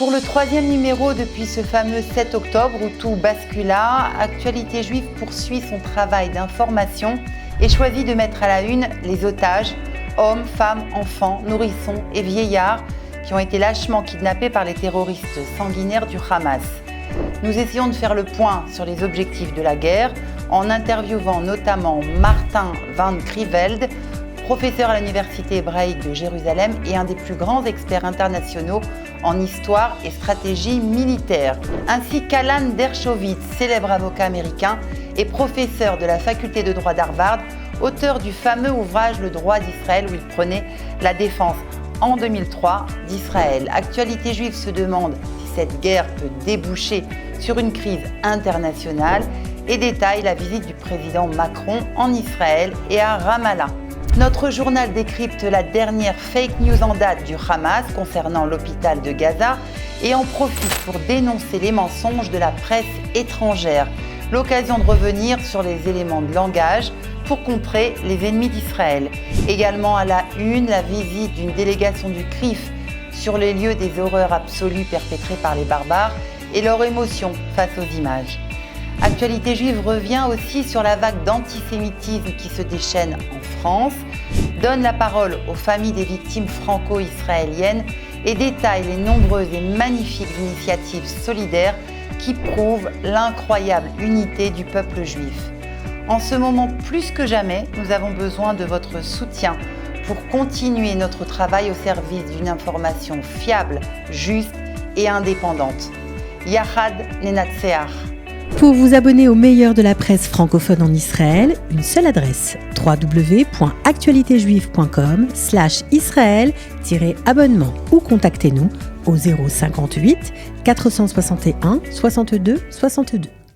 Pour le 3e numéro depuis ce fameux 7 octobre où tout bascula, Actualité Juive poursuit son travail d'information et choisit de mettre à la une les otages, hommes, femmes, enfants, nourrissons et vieillards qui ont été lâchement kidnappés par les terroristes sanguinaires du Hamas. Nous essayons de faire le point sur les objectifs de la guerre en interviewant notamment Martin Van Creveld, professeur à l'Université hébraïque de Jérusalem et un des plus grands experts internationaux en histoire et stratégie militaire, ainsi qu'Alan Dershowitz, célèbre avocat américain et professeur de la faculté de droit d'Harvard, auteur du fameux ouvrage Le droit d'Israël où il prenait la défense en 2003 d'Israël. Actualité Juive se demande si cette guerre peut déboucher sur une crise internationale et détaille la visite du président Macron en Israël et à Ramallah. Notre journal décrypte la dernière fake news en date du Hamas concernant l'hôpital de Gaza et en profite pour dénoncer les mensonges de la presse étrangère. L'occasion de revenir sur les éléments de langage pour contrer les ennemis d'Israël. Également à la une, la visite d'une délégation du CRIF sur les lieux des horreurs absolues perpétrées par les barbares et leur émotion face aux images. Actualité Juive revient aussi sur la vague d'antisémitisme qui se déchaîne en France, donne la parole aux familles des victimes franco-israéliennes et détaille les nombreuses et magnifiques initiatives solidaires qui prouvent l'incroyable unité du peuple juif. En ce moment plus que jamais, nous avons besoin de votre soutien pour continuer notre travail au service d'une information fiable, juste et indépendante. Yachad Nenatseach. Pour vous abonner au meilleur de la presse francophone en Israël, une seule adresse www.actualitéjuive.com/israël-abonnement ou contactez-nous au 058 461 62 62.